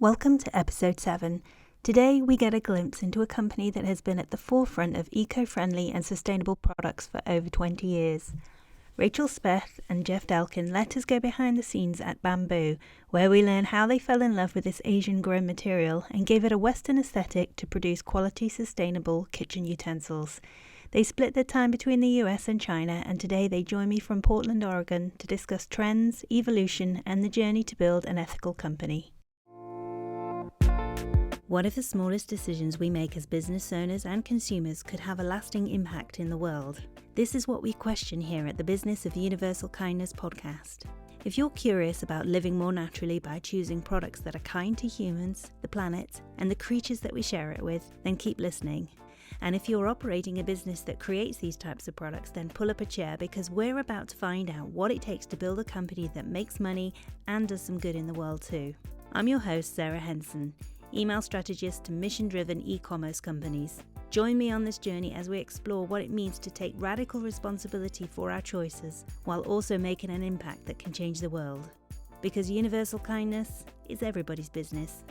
Welcome to episode 7. Today we get a glimpse into a company that has been at the forefront of eco-friendly and sustainable products for over 20 years. Rachel Speth and Jeff Delkin let us go behind the scenes at Bambu, where we learn how they fell in love with this Asian-grown material and gave it a Western aesthetic to produce quality, sustainable kitchen utensils. They split their time between the US and China, and today they join me from Portland, Oregon to discuss trends, evolution, and the journey to build an ethical company. What if the smallest decisions we make as business owners and consumers could have a lasting impact in the world? This is what we question here at the Business of Universal Kindness podcast. If you're curious about living more naturally by choosing products that are kind to humans, the planet, and the creatures that we share it with, then keep listening. And if you're operating a business that creates these types of products, then pull up a chair because we're about to find out what it takes to build a company that makes money and does some good in the world too. I'm your host, Sarah Henson, email strategist to mission-driven e-commerce companies. Join me on this journey as we explore what it means to take radical responsibility for our choices while also making an impact that can change the world. Because universal kindness is everybody's business.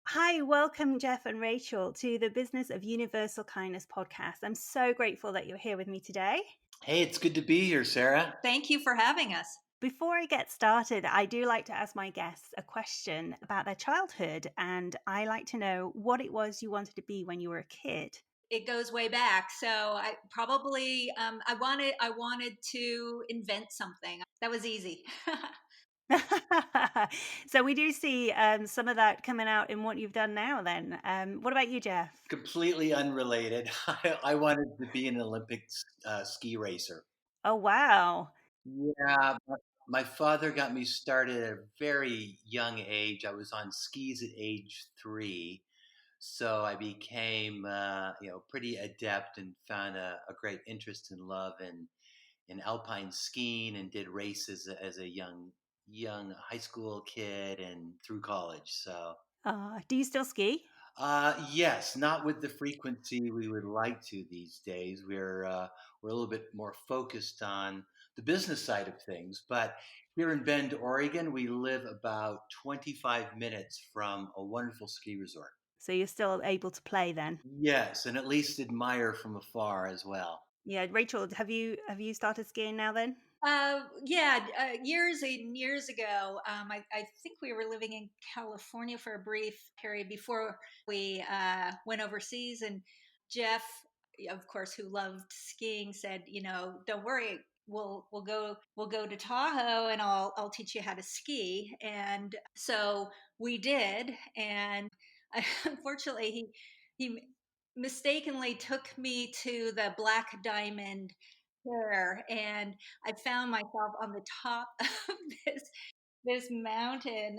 Hi, welcome Jeff and Rachel to the Business of Universal Kindness podcast. I'm so grateful that you're here with me today. Hey, it's good to be here, Sarah. Thank you for having us. Before I get started, I do like to ask my guests a question about their childhood, and I like to know what it was you wanted to be when you were a kid. It goes way back. So I probably I wanted to invent something. That was easy. So we do see some of that coming out in what you've done now then. What about you, Jeff? Completely unrelated. I wanted to be an Olympic ski racer. Oh, wow. Yeah, my father got me started at a very young age. I was on skis at age 3. So I became, pretty adept and found a great interest and love in alpine skiing and did races as a young high school kid and through college. So Do you still ski? yes, not with the frequency we would like to these days. We're a little bit more focused on the business side of things. But here in Bend, Oregon, we live about 25 minutes from a wonderful ski resort. So you're still able to play then? Yes, and at least admire from afar as well. Yeah, Rachel, have you started skiing now then? Years and years ago, I think we were living in California for a brief period before we went overseas. And Jeff, of course, who loved skiing, said, don't worry, we'll go to Tahoe, and I'll teach you how to ski. And so we did, and unfortunately, he mistakenly took me to the Black Diamond there, and I found myself on the top of this mountain,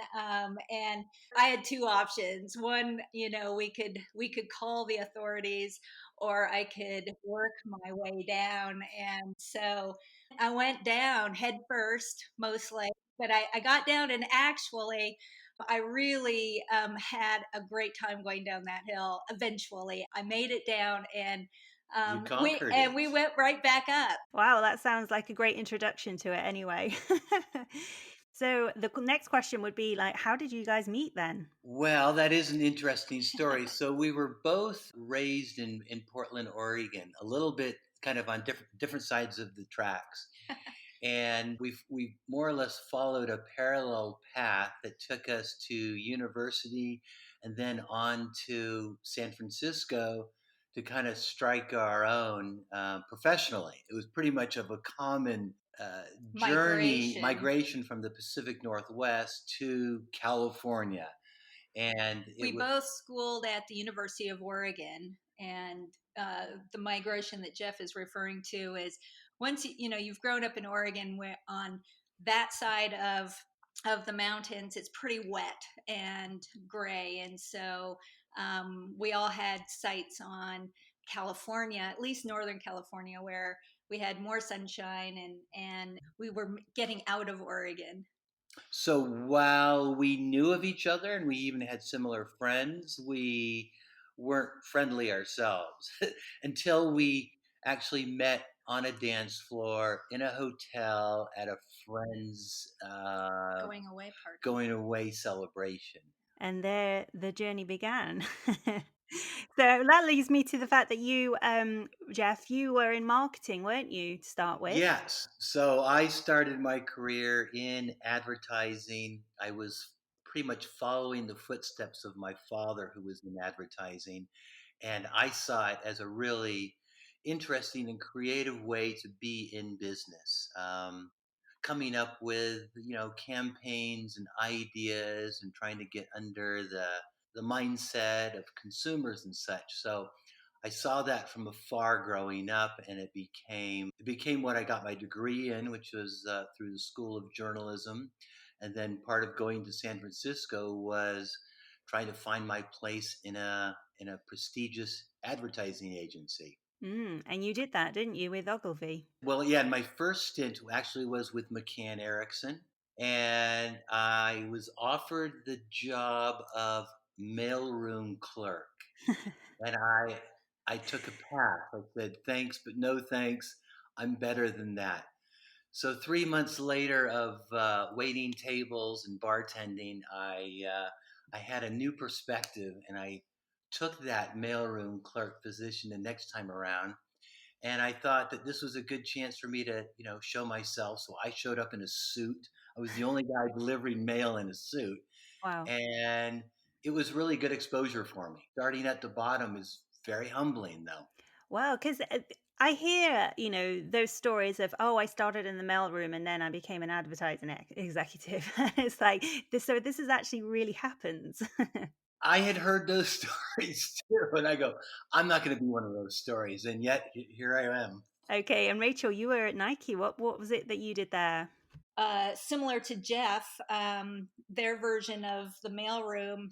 and I had two options. One, we could call the authorities, or I could work my way down. And so I went down head first, mostly, but I got down, and actually I really had a great time going down that hill. Eventually I made it down, and You conquered it. we went right back up. Wow, that sounds like a great introduction to it anyway. So the next question would be like, how did you guys meet then? Well, that is an interesting story. So we were both raised in Portland, Oregon, a little bit kind of on different sides of the tracks. And we more or less followed a parallel path that took us to university and then on to San Francisco to kind of strike our own professionally. It was pretty much of a common journey, migration from the Pacific Northwest to California. And We both schooled at the University of Oregon, and the migration that Jeff is referring to is once you've grown up in Oregon, where on that side of the mountains it's pretty wet and gray, and so we all had sites on California, at least Northern California, where we had more sunshine, and we were getting out of Oregon. So while we knew of each other and we even had similar friends, we weren't friendly ourselves until we actually met on a dance floor, in a hotel, at a friend's going away celebration. And there the journey began. So that leads me to the fact that you, Jeff, you were in marketing, weren't you, to start with? Yes. So I started my career in advertising. I was pretty much following the footsteps of my father, who was in advertising. And I saw it as a really interesting and creative way to be in business. Coming up with, campaigns and ideas and trying to get under the mindset of consumers and such. So I saw that from afar growing up, and it became what I got my degree in, which was through the School of Journalism. And then part of going to San Francisco was trying to find my place in a prestigious advertising agency. And you did that, didn't you, with Ogilvy? Well, yeah, and my first stint actually was with McCann Erickson, and I was offered the job of mailroom clerk. And I took a pass. I said, thanks, but no thanks. I'm better than that. So 3 months later of waiting tables and bartending, I had a new perspective, and I took that mailroom clerk position the next time around. And I thought that this was a good chance for me to, show myself. So I showed up in a suit. I was the only guy delivering mail in a suit, Wow. and it was really good exposure for me. Starting at the bottom is very humbling, though. Well, because I hear, those stories of, oh, I started in the mailroom and then I became an advertising executive. It's like this. So this is actually really happens. I had heard those stories too, and I go, I'm not going to be one of those stories, and yet here I am. Okay, and Rachel, you were at Nike. What was it that you did there? Similar to Jeff, their version of the mailroom,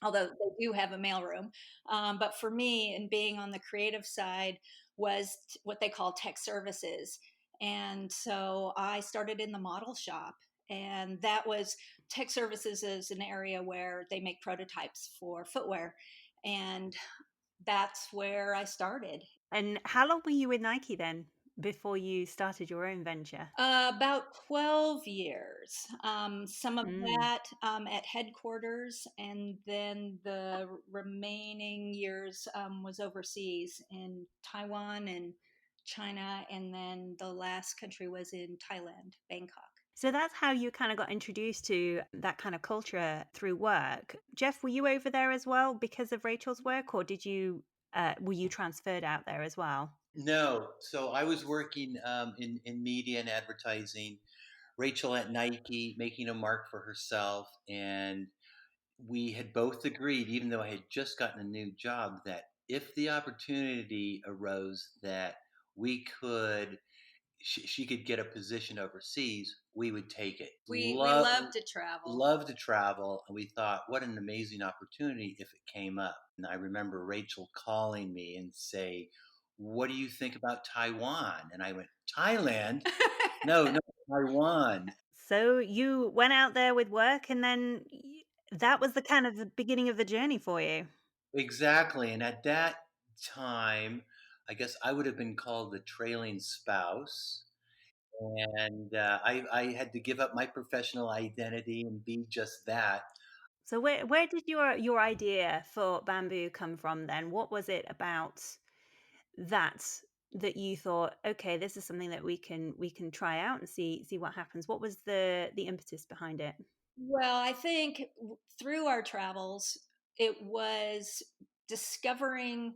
although they do have a mailroom. But for me, and being on the creative side, was what they call tech services. And so I started in the model shop. And that was tech services is an area where they make prototypes for footwear. And that's where I started. And how long were you with Nike then before you started your own venture? About 12 years. Some of Mm. that at headquarters, and then the remaining years was overseas in Taiwan and China, and then the last country was in Thailand, Bangkok. So that's how you kind of got introduced to that kind of culture through work. Jeff, were you over there as well because of Rachel's work, or were you transferred out there as well? No, so I was working in media and advertising. Rachel at Nike, making a mark for herself, and we had both agreed, even though I had just gotten a new job, that if the opportunity arose that we could she could get a position overseas, we would take it. We love to travel. Love to travel, and we thought, what an amazing opportunity if it came up. And I remember Rachel calling me and say, "What do you think about Taiwan?" And I went, "Thailand? No, no, Taiwan." So you went out there with work, and then that was the kind of the beginning of the journey for you. Exactly. And at that time, I guess I would have been called the trailing spouse. And I had to give up my professional identity and be just that. So where did your idea for Bamboo come from then? What was it about that that you thought, okay, this is something that we can try out and see what happens? What was the impetus behind it? Well, I think through our travels, it was discovering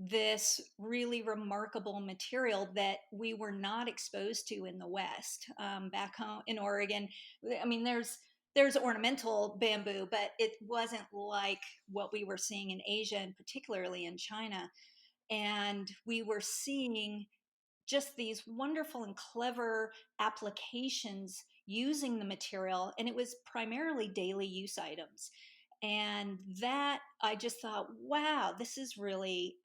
this really remarkable material that we were not exposed to in the West. Back home in Oregon, I mean, there's ornamental bamboo, but it wasn't like what we were seeing in Asia and particularly in China. And we were seeing just these wonderful and clever applications using the material, and it was primarily daily use items. And that I just thought, wow, this is really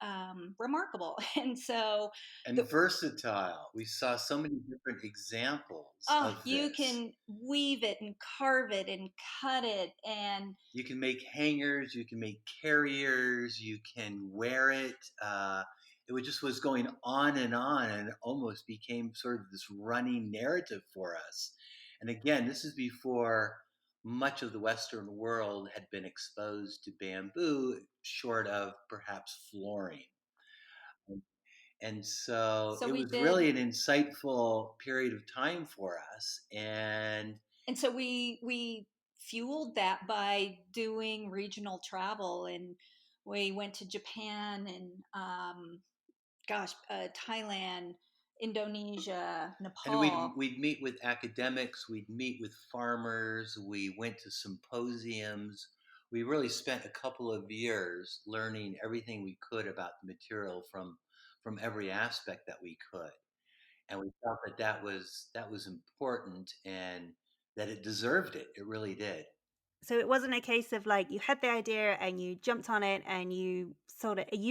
remarkable. And so And the, versatile. We saw so many different examples oh, of you this. can weave it and carve it and cut it, and You can make hangers, you can make carriers, you can wear it. just was going on and it almost became sort of this running narrative for us. And again, this is before much of the Western world had been exposed to bamboo, short of perhaps flooring. And so So it we was did. really an insightful period of time for us. And so we fueled that by doing regional travel, and we went to Japan and Thailand, Indonesia, And Nepal. we'd meet with academics, we'd meet with farmers, we went to symposiums. We really spent a couple of years learning everything we could about the material from every aspect that we could. And we felt that that was important and that it deserved it. It really did. So it wasn't a case of like you had the idea and you jumped on it and you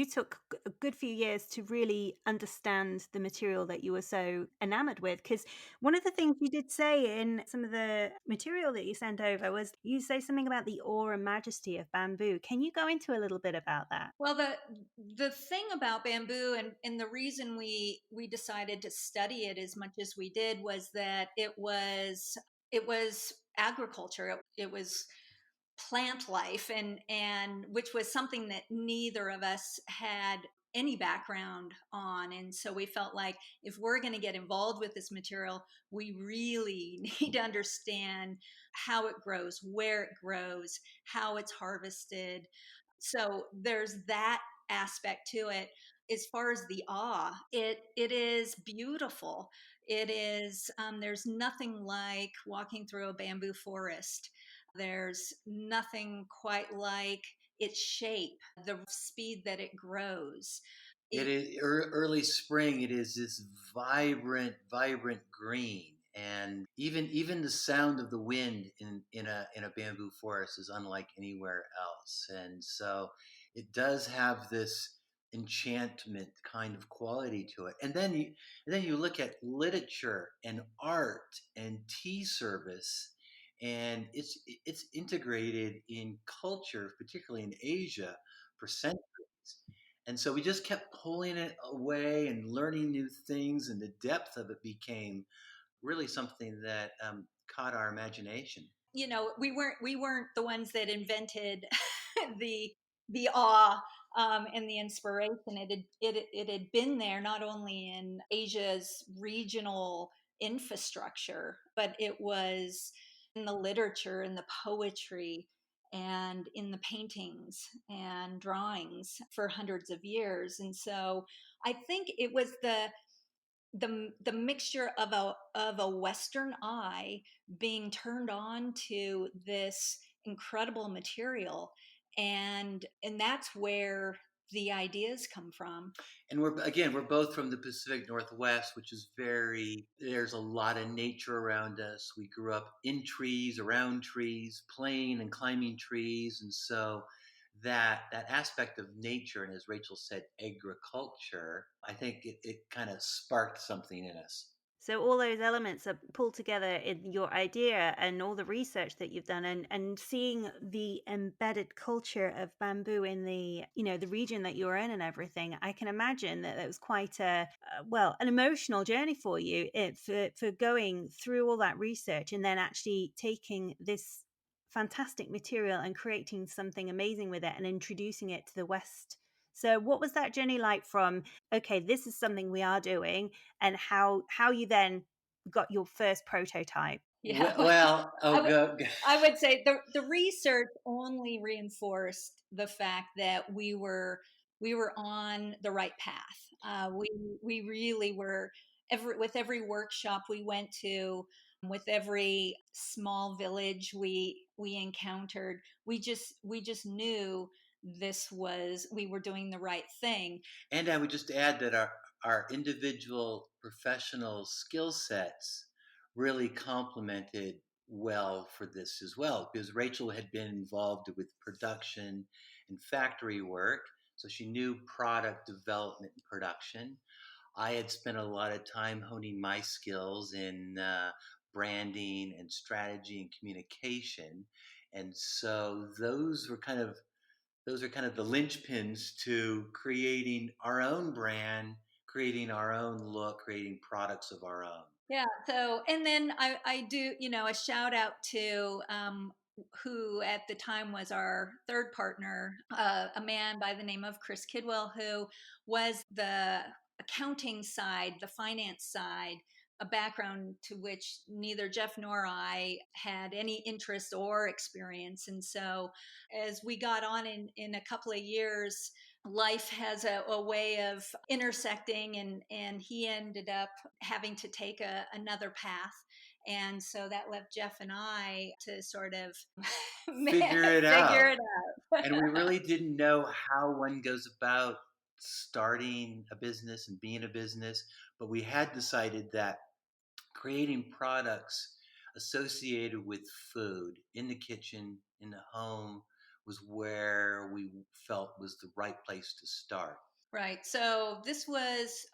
took a good few years to really understand the material that you were so enamored with. Because one of the things you did say in some of the material that you sent over was you say something about the awe and majesty of bamboo. Can you go into a little bit about that? Well, the thing about bamboo, and the reason we decided to study it as much as we did, was that it was agriculture. It was plant life, and which was something that neither of us had any background on. And so we felt like if we're going to get involved with this material, we really need to understand how it grows, where it grows, how it's harvested. So there's that aspect to it. As far as the awe, it is beautiful. It is there's nothing like walking through a bamboo forest. There's nothing quite like its shape, the speed that it grows. It It, is early spring. It is this vibrant green, and even the sound of the wind in a bamboo forest is unlike anywhere else. And so it does have this enchantment kind of quality to it. And then you look at literature and art and tea service, and it's integrated in culture, particularly in Asia, for centuries. And so we just kept pulling it away and learning new things, and the depth of it became really something that caught our imagination. we weren't the ones that invented the the awe and the inspiration. It had been there not only in Asia's regional infrastructure, but it was in the literature, in the poetry, and in the paintings and drawings for hundreds of years. And so I think it was the mixture of a Western eye being turned on to this incredible material, and that's where the ideas come from. And we're both from the Pacific Northwest, which is there's a lot of nature around us. We grew up in trees, around trees, playing and climbing trees. And so that aspect of nature, and as Rachel said, agriculture, I think it kind of sparked something in us. So all those elements are pulled together in your idea and all the research that you've done, and seeing the embedded culture of bamboo in the region that you're in and everything. I can imagine that it was quite an emotional journey for you for going through all that research and then actually taking this fantastic material and creating something amazing with it and introducing it to the West. So what was that journey like from, okay, this is something we are doing, and how you then got your first prototype? Yeah, Well, I oh, would go. I would say the research only reinforced the fact that we were on the right path. We really were. With every workshop we went to, with every small village we encountered, we just knew we were doing the right thing. And I would just add that our individual professional skill sets really complemented well for this as well, because Rachel had been involved with production and factory work, so she knew product development and production. I had spent a lot of time honing my skills in branding and strategy and communication. And so those were kind of those are kind of the linchpins to creating our own brand, creating our own look, creating products of our own. Yeah. So, and then I do, a shout out to who at the time was our third partner, a man by the name of Chris Kidwell, who was the accounting side, the finance side, a background to which neither Jeff nor I had any interest or experience. And so, as we got on in a couple of years, life has a way of intersecting, and he ended up having to take another path, and so that left Jeff and I to sort of Figure it figure out. it out. And we really didn't know how one goes about starting a business and being a business, but we had decided that creating products associated with food in the kitchen, in the home, was where we felt was the right place to start. Right. So this was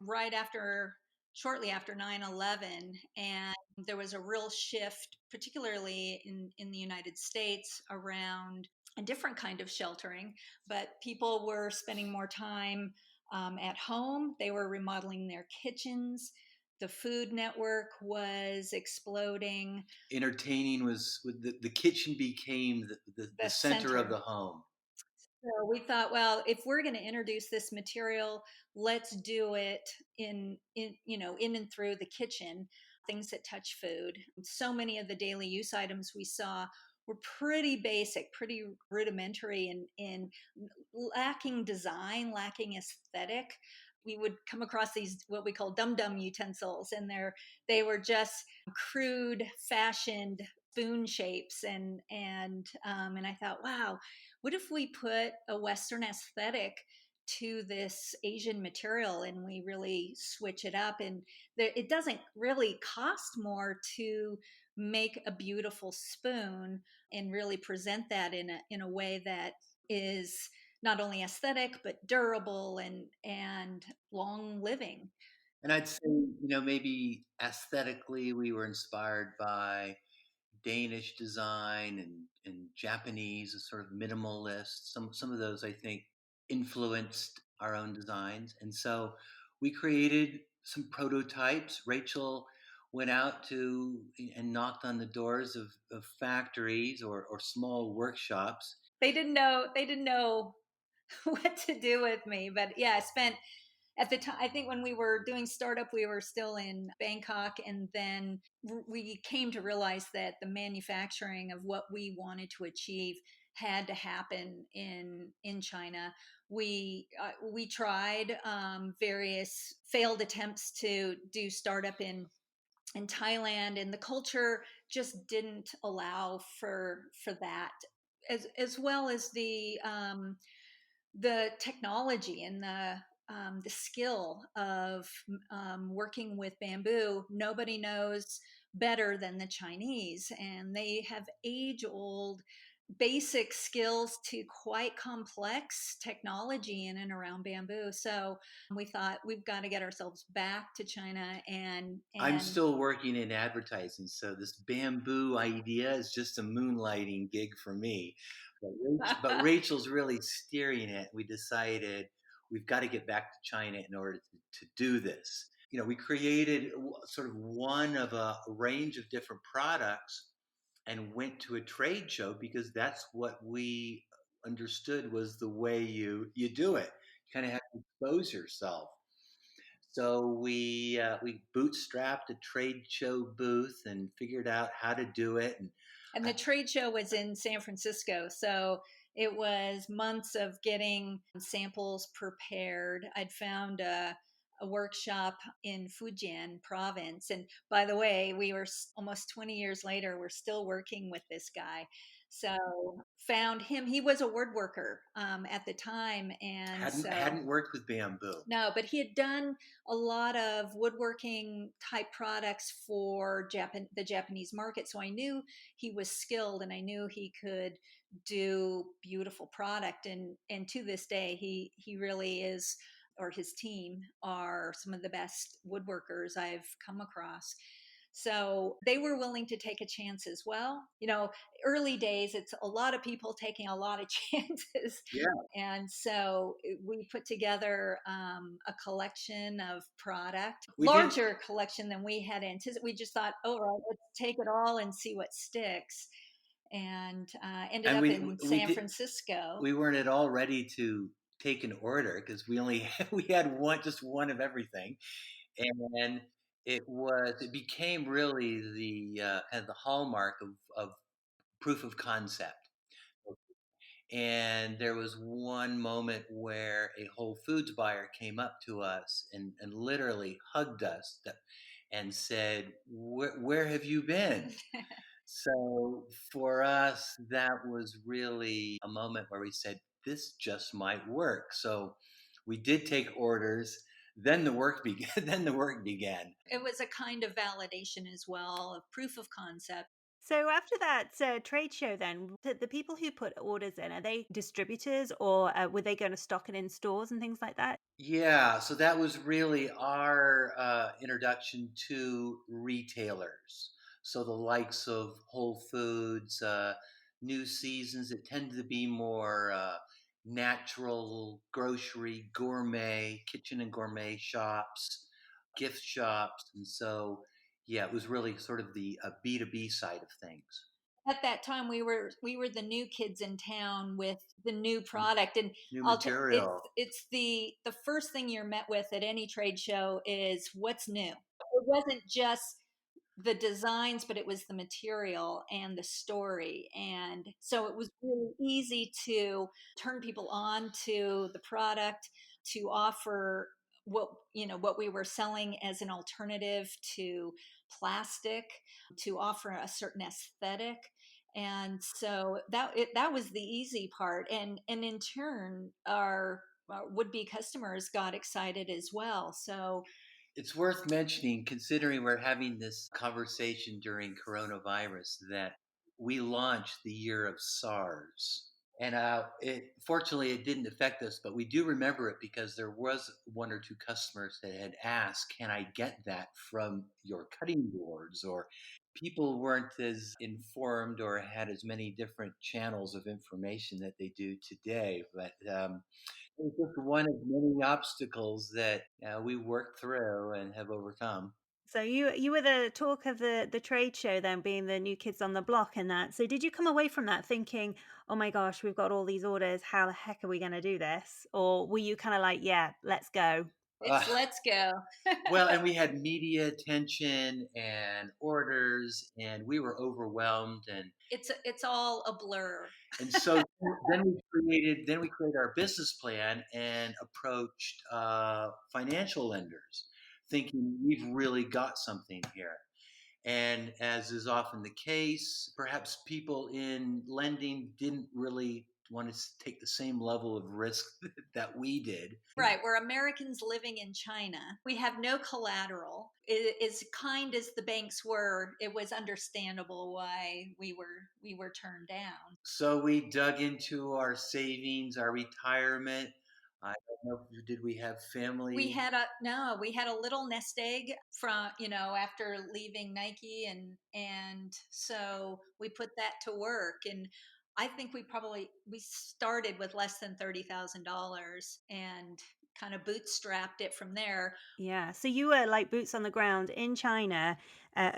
shortly after 9/11, and there was a real shift, particularly in the United States, around a different kind of sheltering. But people were spending more time at home. They were remodeling their kitchens. The Food Network was exploding. Entertaining was the kitchen became the The center of center. the home. So we thought, well, if we're going to introduce this material, let's do it in and through the kitchen, things that touch food. So many of the daily use items we saw were pretty basic, pretty rudimentary, and lacking design, lacking aesthetic. We would come across these what we call dum-dum utensils, and they were just crude, fashioned spoon shapes, and I thought, wow, what if we put a Western aesthetic to this Asian material and we really switch it up? And it doesn't really cost more to make a beautiful spoon and really present that in a way that is not only aesthetic but durable and long living. And I'd say, maybe aesthetically, we were inspired by Danish design and Japanese, a sort of minimalist. Some of those I think influenced our own designs, and so we created some prototypes. Rachel went out to and knocked on the doors of factories or small workshops. They didn't know what to do with me, but yeah, I spent at the time, I think when we were doing startup, we were still in Bangkok, and then we came to realize that the manufacturing of what we wanted to achieve had to happen in China. We tried various failed attempts to do startup in Thailand, and the culture just didn't allow for that, as well as the technology and the skill of working with bamboo. Nobody knows better than the Chinese, and they have age old basic skills to quite complex technology in and around bamboo. So we thought we've got to get ourselves back to China I'm and still working in advertising, so this bamboo idea is just a moonlighting gig for me. But Rachel's really steering it. We decided we've got to get back to China in order to do this. We created sort of one of a range of different products and went to a trade show because that's what we understood was the way you do it. You kind of have to expose yourself. So we bootstrapped a trade show booth and figured out how to do it. and the trade show was in San Francisco. So it was months of getting samples prepared. I'd found a workshop in Fujian province. And by the way, we were almost 20 years later, we're still working with this guy. So found him. He was a woodworker at the time. And hadn't worked with bamboo. No, but he had done a lot of woodworking type products for the Japanese market. So I knew he was skilled, and I knew he could do beautiful product. And to this day, he really is, or his team are some of the best woodworkers I've come across. So they were willing to take a chance as well. Early days, it's a lot of people taking a lot of chances. Yeah. And so we put together a collection of product, We did. larger collection than we had anticipated. We just thought, oh, right, let's take it all and see what sticks. And ended And up we in we San did. Francisco. We weren't at all ready to take an order because we had just one of everything, and it became really the kind of the hallmark of proof of concept. And there was one moment where a Whole Foods buyer came up to us and literally hugged us and said, where have you been? So for us, that was really a moment where we said, this just might work. So we did take orders. Then the work began. Then the work began. It was a kind of validation as well, of proof of concept. So after that trade show, then the people who put orders in, are they distributors or were they going to stock it in stores and things like that? Yeah, so that was really our introduction to retailers. So the likes of Whole Foods, New Seasons, it tended to be more natural grocery, gourmet, kitchen and gourmet shops, gift shops. And so, yeah, it was really sort of the B2B side of things. At that time, we were the new kids in town with the new product, and New it's material. it's the first thing you're met with at any trade show is what's new. It wasn't just the designs, but it was the material and the story. And so it was really easy to turn people on to the product, to offer what we were selling as an alternative to plastic, to offer a certain aesthetic. And so that was the easy part. And in turn, our would-be customers got excited as well. So It's worth mentioning, considering we're having this conversation during coronavirus, that we launched the year of SARS. And fortunately, it didn't affect us, but we do remember it because there was one or two customers that had asked, "Can I get that from your cutting boards?" Or people weren't as informed or had as many different channels of information that they do today. But it was just one of many obstacles that we worked through and have overcome. So you were the talk of the trade show then, being the new kids on the block and that. So did you come away from that thinking, "Oh my gosh, we've got all these orders. How the heck are we going to do this?" Or were you kind of like, "Yeah, let's go"? Uh, it's let's go. well, and we had media attention and orders, and we were overwhelmed, It's all a blur. and so then we created our business plan and approached financial lenders, thinking we've really got something here. And as is often the case, perhaps people in lending didn't really want to take the same level of risk that we did. Right, we're Americans living in China. We have no collateral. As kind as the banks were, it was understandable why we were turned down. So we dug into our savings, our retirement. I don't know, did we have We family? had a no, we had a little nest egg from, after leaving Nike, and so we put that to work. And I think we started with less than $30,000 and kind of bootstrapped it from there. Yeah. So you were like boots on the ground in China,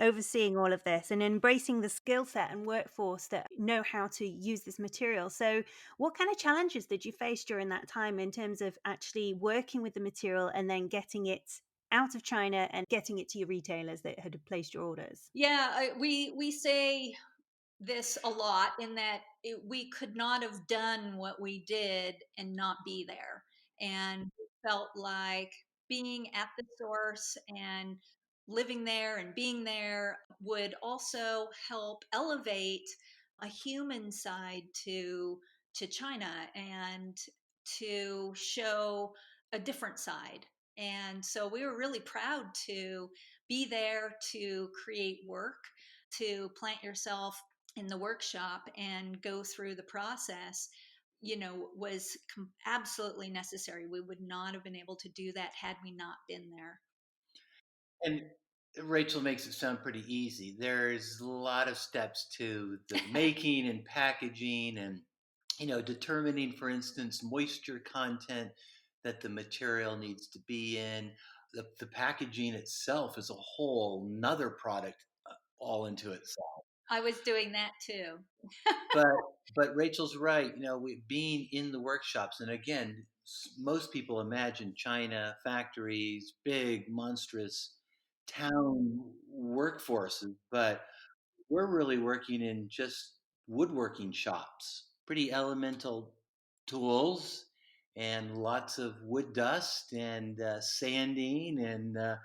overseeing all of this and embracing the skill set and workforce that know how to use this material. So, what kind of challenges did you face during that time in terms of actually working with the material and then getting it out of China and getting it to your retailers that had placed your orders? Yeah, we say this a lot in that we could not have done what we did and not be there. And we felt like being at the source and living there and being there would also help elevate a human side to China, and to show a different side. And so we were really proud to be there, to create work, to plant yourself in the workshop and go through the process, was absolutely necessary. We would not have been able to do that had we not been there. And Rachel makes it sound pretty easy. There's a lot of steps to the making and packaging and determining, for instance, moisture content that the material needs to be in. The packaging itself is a whole nother product all into itself. I was doing that too. But but Rachel's right. Being in the workshops, and again, most people imagine China factories, big, monstrous town workforces, but we're really working in just woodworking shops, pretty elemental tools, and lots of wood dust and sanding and a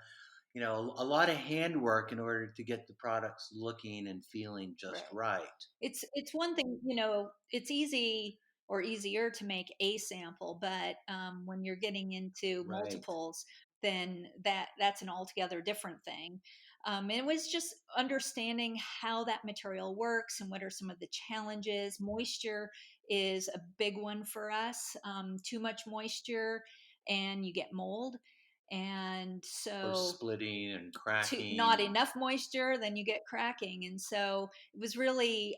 lot of handwork in order to get the products looking and feeling just Right. right. It's one thing, it's easy or easier to make a sample, but when you're getting into Right. multiples, then that's an altogether different thing. And it was just understanding how that material works and what are some of the challenges. Moisture is a big one for us. Too much moisture, and you get mold. And Or so splitting and not cracking. enough moisture, then you get cracking. And so it was really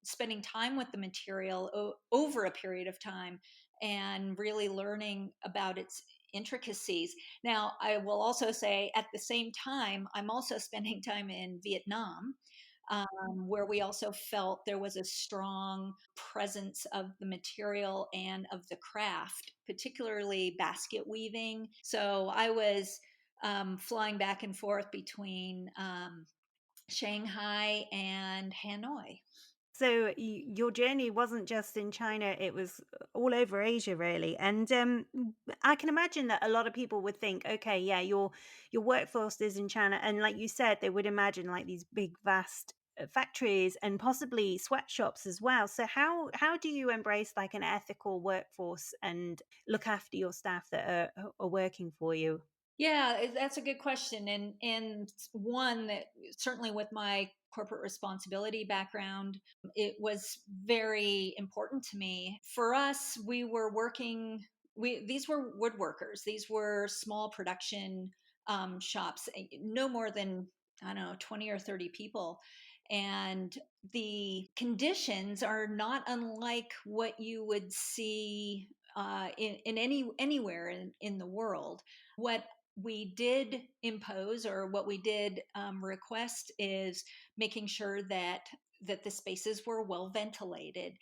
spending time with the material over a period of time and really learning about its intricacies. Now, I will also say at the same time, I'm also spending time in Vietnam. Where we also felt there was a strong presence of the material and of the craft, particularly basket weaving. So I was flying back and forth between Shanghai and Hanoi. So your journey wasn't just in China, it was all over Asia really. And I can imagine that a lot of people would think, okay, yeah, your workforce is in China, and like you said, they would imagine like these big vast factories and possibly sweatshops as well. So how do you embrace like an ethical workforce and look after your staff that are working for you? Yeah, that's a good question, and one that certainly with my corporate responsibility background, it was very important to me. For us, we were working. We these were woodworkers. These were small production shops, no more than I don't know 20 or 30 people, and the conditions are not unlike what you would see in anywhere in the world. What we did impose or what we did request is making sure that the spaces were well ventilated,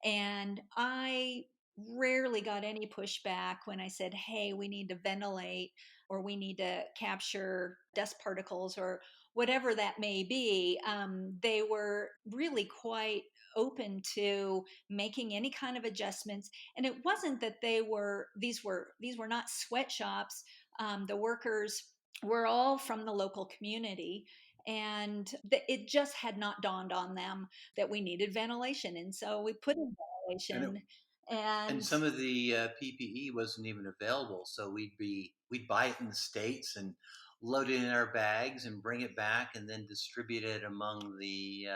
and I rarely got any pushback when I said, hey, we need to ventilate or we need to capture dust particles or whatever that may be. They were really quite open to making any kind of adjustments, and it wasn't that these were not sweatshops. The workers were all from the local community, and it just had not dawned on them that we needed ventilation, and so we put in And it, ventilation. and And some of the PPE wasn't even available, so we'd buy it in the States and load it in our bags and bring it back and then distribute it among the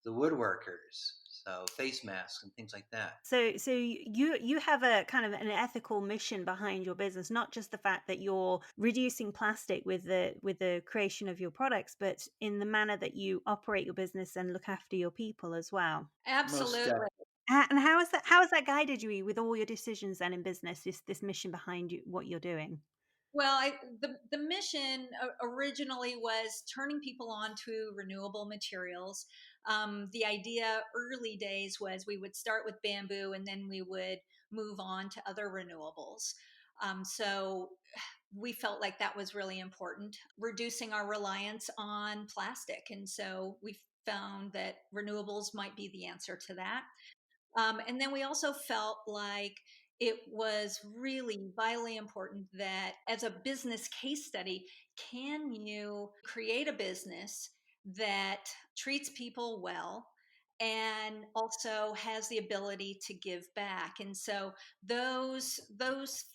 woodworkers. So face masks and things like that. So you have a kind of an ethical mission behind your business, not just the fact that you're reducing plastic with the creation of your products, but in the manner that you operate your business and look after your people as well. Most absolutely. And how has that guided you with all your decisions then in business? This mission behind you, what you're doing. Well, the mission originally was turning people on to renewable materials. The idea early days was we would start with bamboo and then we would move on to other renewables. So we felt like that was really important, reducing our reliance on plastic. And so we found that renewables might be the answer to that. And then we also felt like it was really vitally important that as a business case study, can you create a business that treats people well and also has the ability to give back? And so those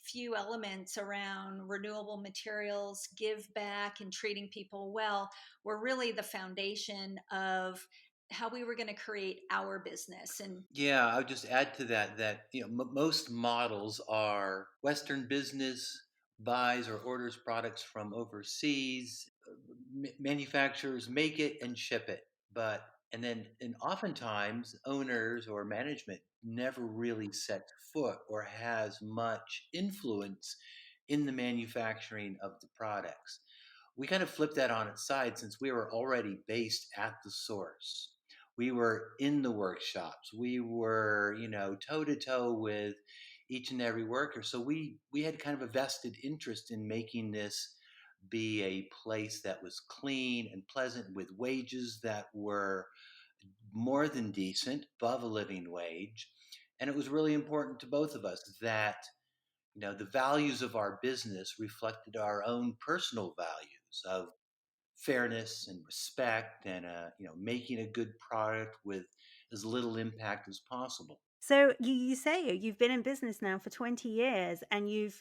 few elements around renewable materials, give back, and treating people well were really the foundation of how we were going to create our business. And Yeah, I would just add to that most models are Western business buys or orders products from overseas. manufacturers make it and ship it, but and oftentimes owners or management never really sets foot or has much influence in the manufacturing of the products. We kind of flipped that on its side since we were already based at the source. We were in the workshops. We were, toe to toe with each and every worker. So we had kind of a vested interest in making this be a place that was clean and pleasant with wages that were more than decent, above a living wage. And it was really important to both of us that the values of our business reflected our own personal values of fairness and respect and making a good product with as little impact as possible. So you say you've been in business now for 20 years and you've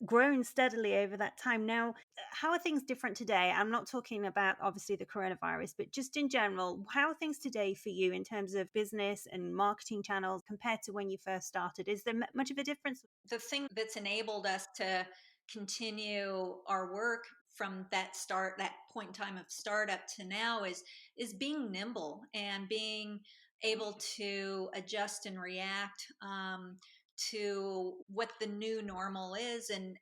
grown steadily over that time. Now, how are things different today? I'm not talking about obviously the coronavirus, but just in general, how are things today for you in terms of business and marketing channels compared to when you first started? Is there much of a difference? The thing that's enabled us to continue our work from that point in time of startup to now is being nimble and being able to adjust and react to what the new normal is, and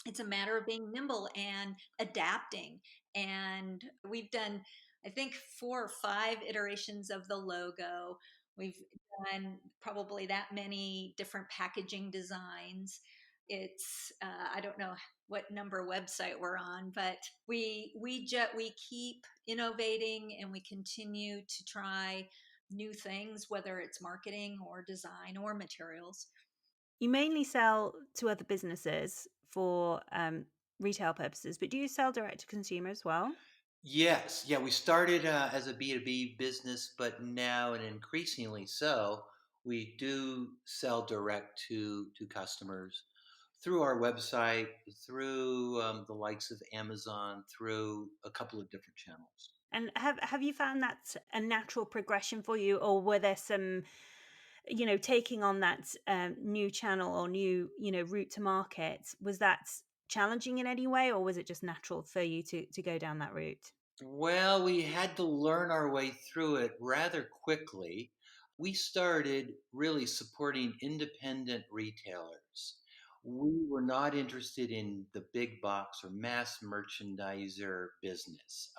it's a matter of being nimble and adapting. And we've done, I think, 4 or 5 iterations of the logo. We've done probably that many different packaging designs. It's I don't know what number website we're on, but we keep innovating and we continue to try new things, whether it's marketing or design or materials. You mainly sell to other businesses for retail purposes, but do you sell direct to consumer as well? Yes, yeah, we started as a B2B business, but now and increasingly so, we do sell direct to customers through our website, through the likes of Amazon, through a couple of different channels. And have you found that a natural progression for you, or were there some, taking on that new channel or new, route to market? Was that challenging in any way, or was it just natural for you to go down that route? Well, we had to learn our way through it rather quickly. We started really supporting independent retailers. We were not interested in the big box or mass merchandiser business.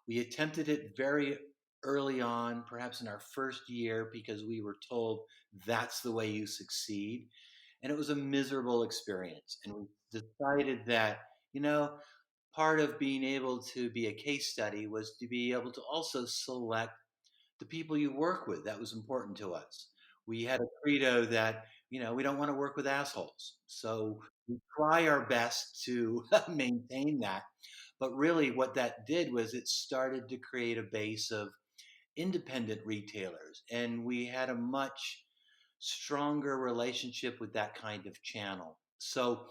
We attempted it very early on, perhaps in our first year, because we were told that's the way you succeed. And it was a miserable experience. And we decided that, you know, part of being able to be a case study was to be able to also select the people you work with. That was important to us. We had a credo that, we don't want to work with assholes. So we try our best to maintain that. But really, what that did was it started to create a base of independent retailers. And we had a much stronger relationship with that kind of channel. So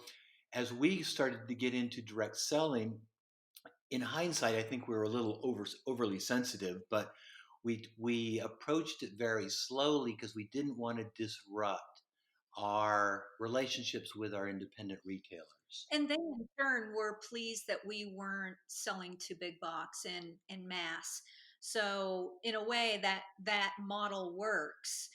as we started to get into direct selling, in hindsight, I think we were a little overly sensitive, but we approached it very slowly because we didn't want to disrupt our relationships with our independent retailers. And they in turn were pleased that we weren't selling to big box and mass. So in a way that model works.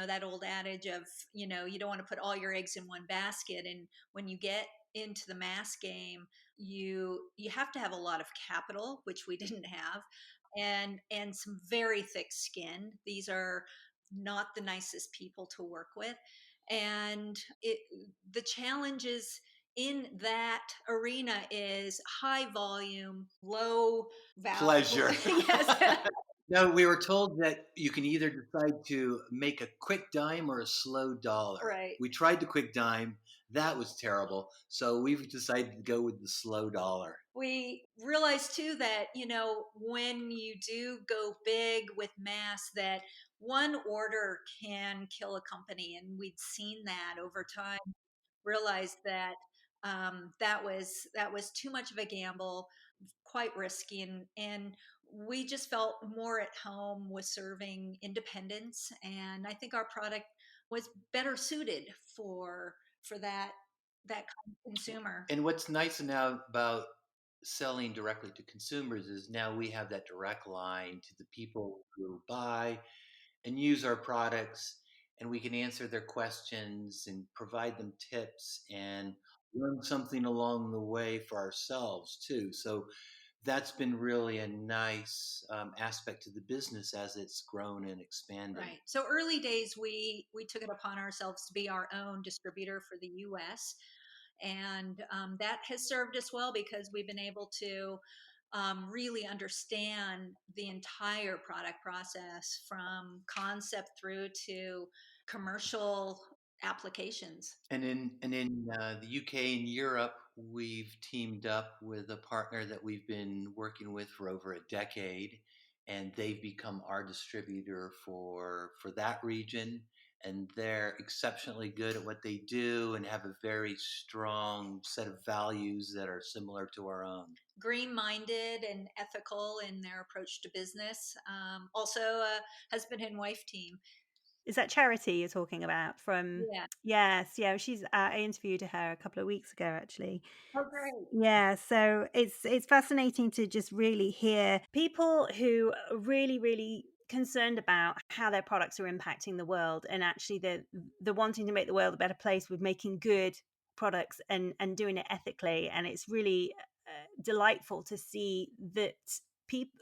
That old adage of, you don't want to put all your eggs in one basket. And when you get into the mass game, you have to have a lot of capital, which we didn't have, and some very thick skin. These are not the nicest people to work with. And the challenges in that arena is high volume, low value. Pleasure. Yes. No, we were told that you can either decide to make a quick dime or a slow dollar. Right. We tried the quick dime. That was terrible. So we've decided to go with the slow dollar. We realize too that, when you do go big with mass, that one order can kill a company. And we'd seen that over time, realized that that was too much of a gamble, quite risky, and we just felt more at home with serving independents, and I think our product was better suited for that kind of consumer. And what's nice now about selling directly to consumers is now we have that direct line to the people who buy and use our products, and we can answer their questions and provide them tips and learn something along the way for ourselves too. So that's been really a nice aspect to the business as it's grown and expanded. Right. So early days, we took it upon ourselves to be our own distributor for the U.S. And that has served us well because we've been able to really understand the entire product process from concept through to commercial applications. And in the UK and Europe, we've teamed up with a partner that we've been working with for over a decade, and they've become our distributor for that region. And they're exceptionally good at what they do and have a very strong set of values that are similar to our own. Green minded and ethical in their approach to business. Also, a husband and wife team. Is that Charity you're talking about from? Yeah. Yes, yeah, she's I interviewed her a couple of weeks ago actually. Oh, great. Yeah, so it's fascinating to just really hear people who are really really concerned about how their products are impacting the world, and actually the wanting to make the world a better place with making good products and doing it ethically. And it's really delightful to see that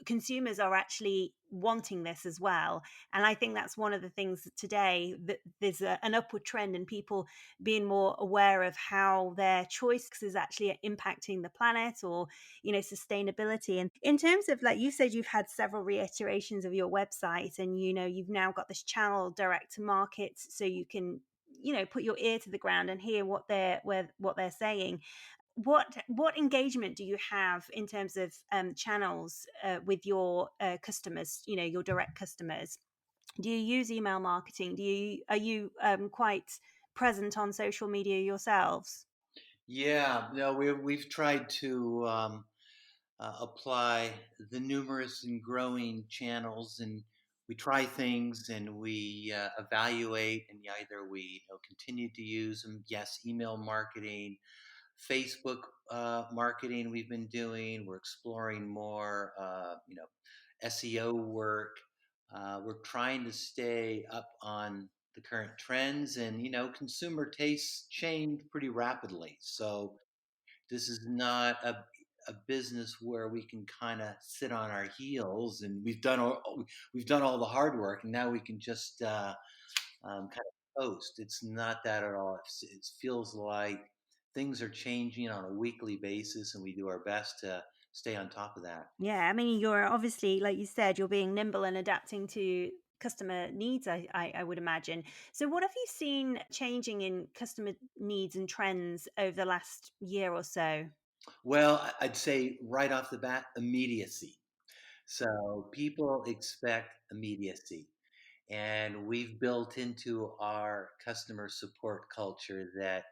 consumers are actually wanting this as well. And I think that's one of the things today, that there's an upward trend in people being more aware of how their choices actually impacting the planet, or sustainability. And in terms of, like you said, you've had several reiterations of your website, and you've now got this channel direct to market, so you can put your ear to the ground and hear what they're saying. What engagement do you have in terms of channels with your customers, your direct customers? Do you use email marketing? Are you quite present on social media yourselves? Yeah, no, we've tried to apply the numerous and growing channels, and we try things and we evaluate, and either we continue to use them. Yes, email marketing, Facebook marketing we've been doing. We're exploring more, SEO work. We're trying to stay up on the current trends, and consumer tastes change pretty rapidly. So this is not a business where we can kind of sit on our heels, and we've done all the hard work, and now we can just kind of post. It's not that at all. It feels like things are changing on a weekly basis, and we do our best to stay on top of that. Yeah, I mean, you're obviously, like you said, you're being nimble and adapting to customer needs, I would imagine. So what have you seen changing in customer needs and trends over the last year or so? Well, I'd say right off the bat, immediacy. So people expect immediacy. And we've built into our customer support culture that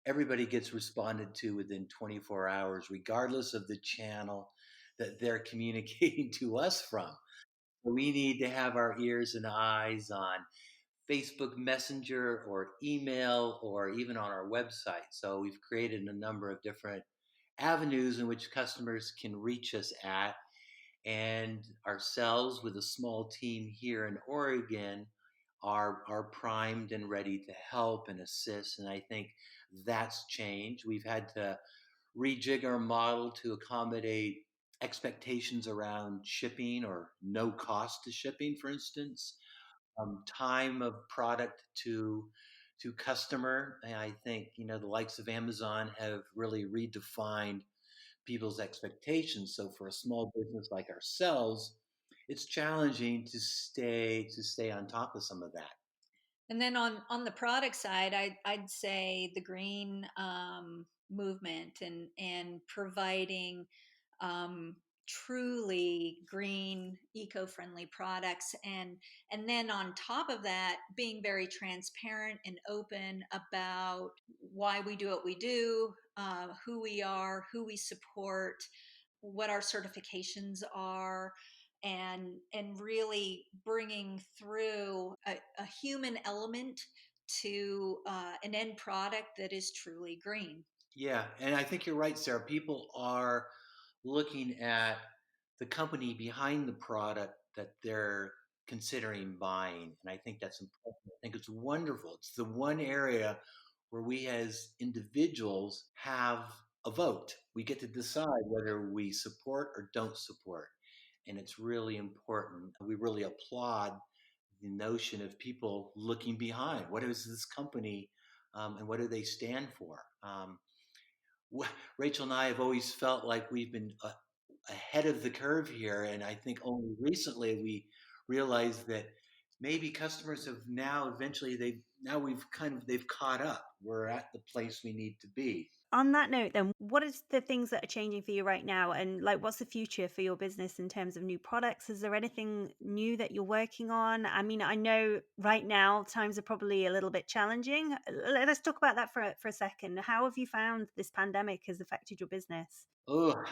everybody gets responded to within 24 hours, regardless of the channel that they're communicating to us from. So we need to have our ears and eyes on Facebook Messenger or email or even on our website. So we've created a number of different avenues in which customers can reach us at, and ourselves with a small team here in Oregon are primed and ready to help and assist. And I think that's changed. We've had to rejig our model to accommodate expectations around shipping or no cost to shipping, for instance, time of product to customer. And I think the likes of Amazon have really redefined people's expectations. So for a small business like ourselves, it's challenging to stay on top of some of that. And then on the product side, I'd say the green movement and providing truly green, eco-friendly products, and then on top of that, being very transparent and open about why we do what we do, who we are, who we support, what our certifications are, and really bringing through a human element to an end product that is truly green. Yeah, and I think you're right, Sarah. People are looking at the company behind the product that they're considering buying. And I think that's important. I think it's wonderful. It's the one area where we as individuals have a vote. We get to decide whether we support or don't support. And it's really important. We really applaud the notion of people looking behind. What is this company and what do they stand for? Rachel and I have always felt like we've been ahead of the curve here, and I think only recently we realized that maybe customers have now eventually they've caught up. We're at the place we need to be. On that note, then, what is the things that are changing for you right now? And like, what's the future for your business in terms of new products? Is there anything new that you're working on? I mean, I know right now times are probably a little bit challenging. Let's talk about that for a second. How have you found this pandemic has affected your business? Oh,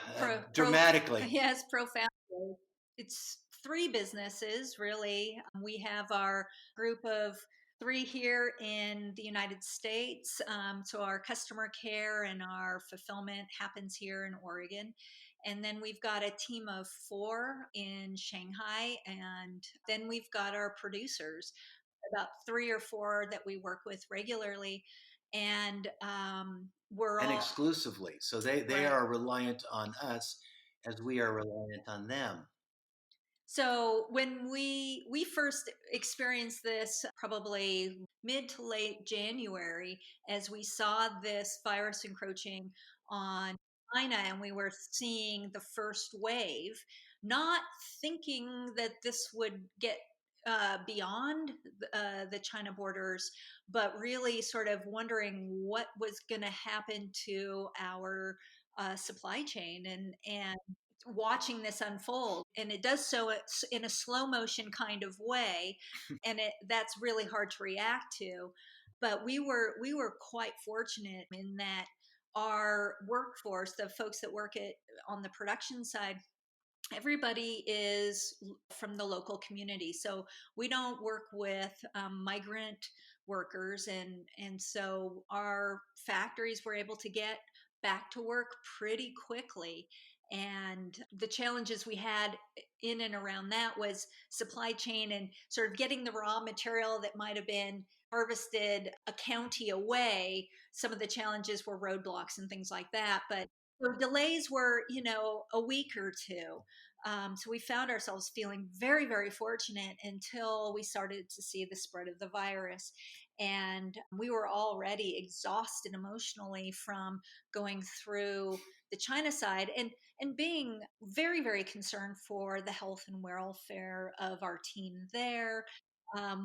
dramatically. Yes, profoundly. It's three businesses, really. We have our group of three here in the United States. So our customer care and our fulfillment happens here in Oregon. And then we've got a team of four in Shanghai. And then we've got our producers, about three or four that we work with regularly. And we're And all exclusively. So they right. are reliant on us as we are reliant on them. So when we first experienced this, probably mid to late January, as we saw this virus encroaching on China and we were seeing the first wave, not thinking that this would get beyond the China borders, but really sort of wondering what was going to happen to our supply chain and watching this unfold, and it does so in a slow motion kind of way, and that's really hard to react to. But we were quite fortunate in that our workforce, the folks that work on the production side, everybody is from the local community, so we don't work with migrant workers, and so our factories were able to get back to work pretty quickly. And the challenges we had in and around that was supply chain and sort of getting the raw material that might have been harvested a county away. Some of the challenges were roadblocks and things like that, but the delays were, a week or two. So we found ourselves feeling very, very fortunate until we started to see the spread of the virus. And we were already exhausted emotionally from going through the China side and being very, very concerned for the health and welfare of our team there.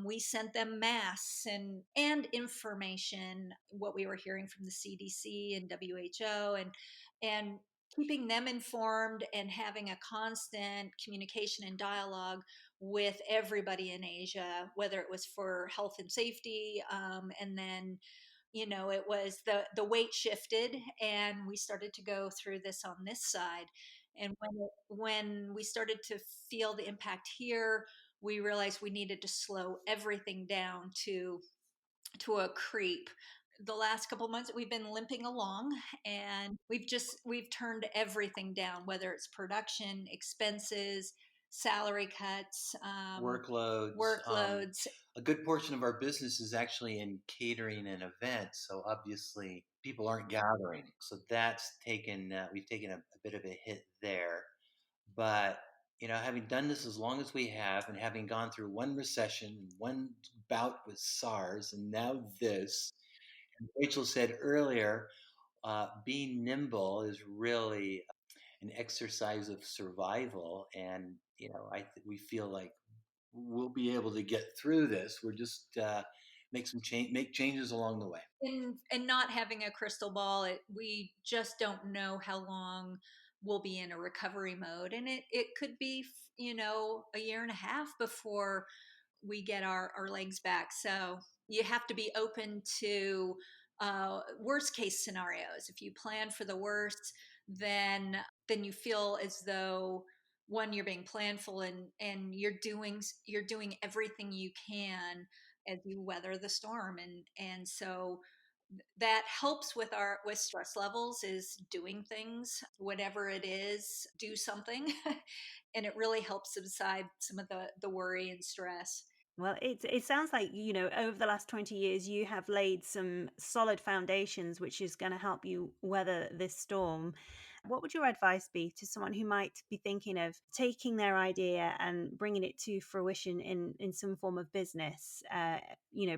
We sent them masks and information, what we were hearing from the CDC and WHO, and keeping them informed and having a constant communication and dialogue with everybody in Asia, whether it was for health and safety, and then it was the weight shifted, and we started to go through this on this side. And when we started to feel the impact here, we realized we needed to slow everything down to a creep. The last couple of months we've been limping along, and we've turned everything down, whether it's production expenses, salary cuts, workloads. A good portion of our business is actually in catering and events, so obviously people aren't gathering. So that's we've taken a bit of a hit there. But having done this as long as we have, and having gone through one recession, one bout with SARS, and now this, and Rachel said earlier, being nimble is really an exercise of survival. And we feel like we'll be able to get through this. We're just make changes along the way. And not having a crystal ball, we just don't know how long we'll be in a recovery mode, and it could be a year and a half before we get our legs back. So you have to be open to worst case scenarios. If you plan for the worst, then you feel as though, one, you're being planful, and you're doing everything you can as you weather the storm. And so that helps with stress levels, is doing things, whatever it is, do something. And it really helps subside some of the worry and stress. Well, it sounds like, over the last 20 years, you have laid some solid foundations, which is going to help you weather this storm. What would your advice be to someone who might be thinking of taking their idea and bringing it to fruition in some form of business,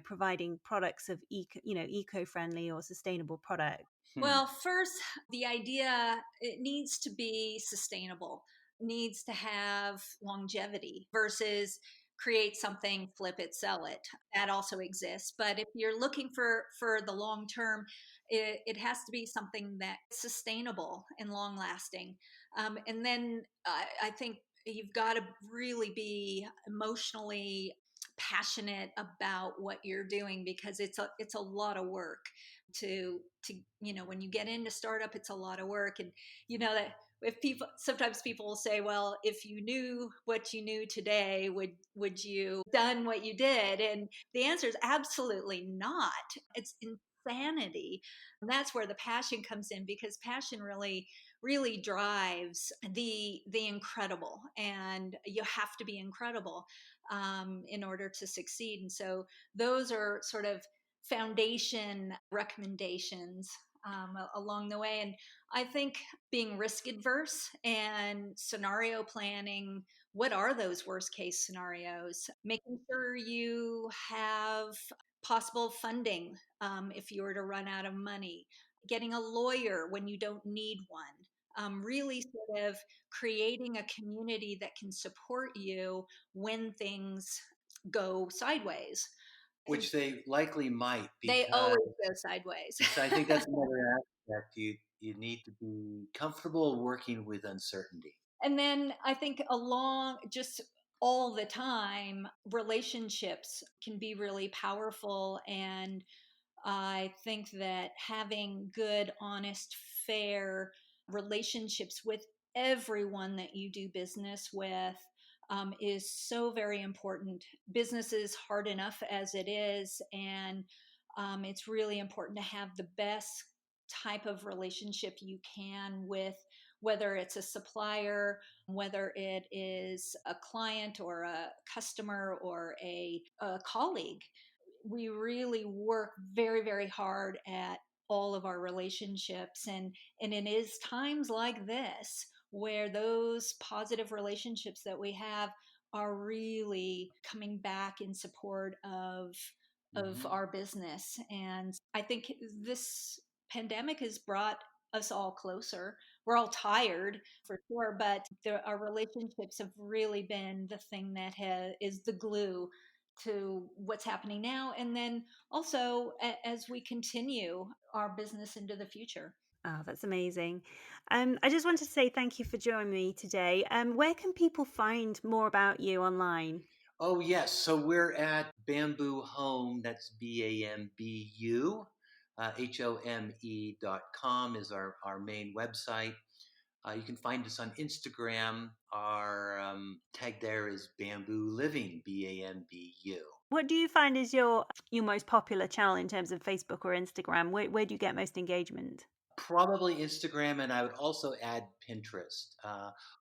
providing products of eco-friendly or sustainable products? Well, first, the idea, it needs to be sustainable, needs to have longevity versus create something, flip it, sell it. That also exists. But if you're looking for the long term, it has to be something that's sustainable and long lasting. And then I think you've got to really be emotionally passionate about what you're doing, because it's a lot of work to when you get into startup, it's a lot of work. And that if people, sometimes people will say, well, if you knew what you knew today, would you done what you did? And the answer is absolutely not. It's insanity. And that's where the passion comes in, because passion really drives the incredible, and you have to be incredible in order to succeed. And so those are sort of foundation recommendations along the way. And I think being risk adverse and scenario planning, what are those worst case scenarios? Making sure you have possible funding if you were to run out of money, getting a lawyer when you don't need one. Really sort of creating a community that can support you when things go sideways. Which they likely might, They because always go sideways. so I think that's another aspect. You need to be comfortable working with uncertainty. And then I think along just all the time, relationships can be really powerful. And I think that having good, honest, fair relationships with everyone that you do business with is so very important. Business is hard enough as it is, and it's really important to have the best type of relationship you can with, whether it's a supplier, whether it is a client or a customer or a colleague. We really work very, very hard at all of our relationships. And it is times like this where those positive relationships that we have are really coming back in support of our business. And I think this pandemic has brought us all closer. We're all tired for sure, but our relationships have really been the thing that is the glue to what's happening now, and then also as we continue our business into the future. Oh, that's amazing. I just wanted to say thank you for joining me today. Where can people find more about you online? Oh, yes. So we're at Bambu Home. That's BAMBU. HOME.com is our main website. You can find us on Instagram. Our tag there is Bambu Living, BAMBU. What do you find is your most popular channel in terms of Facebook or Instagram? Where do you get most engagement? Probably Instagram, and I would also add Pinterest.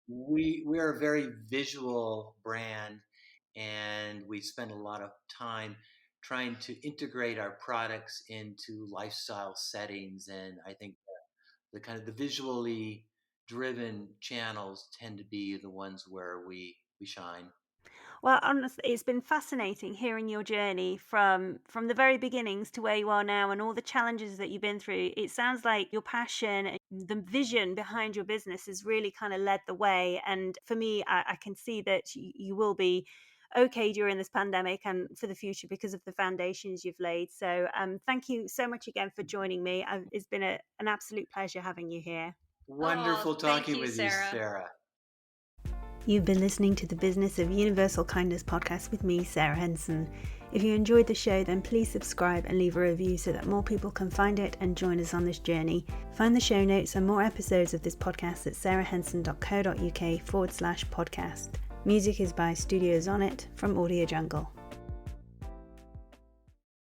We're a very visual brand, and we spend a lot of time trying to integrate our products into lifestyle settings. And I think the kind of the visually driven channels tend to be the ones where we shine. Well, honestly, it's been fascinating hearing your journey from the very beginnings to where you are now and all the challenges that you've been through. It sounds like your passion, the vision behind your business has really kind of led the way. And for me, I can see that you will be okay during this pandemic and for the future because of the foundations you've laid. So thank you so much again for joining me. It's been an absolute pleasure having you here. Wonderful talking with you, Sarah. Sarah. You've been listening to the Business of Universal Kindness podcast with me, Sarah Henson. If you enjoyed the show, then please subscribe and leave a review so that more people can find it and join us on this journey. Find the show notes and more episodes of this podcast at sarahhenson.co.uk/podcast. Music is by Studios On It from Audio Jungle.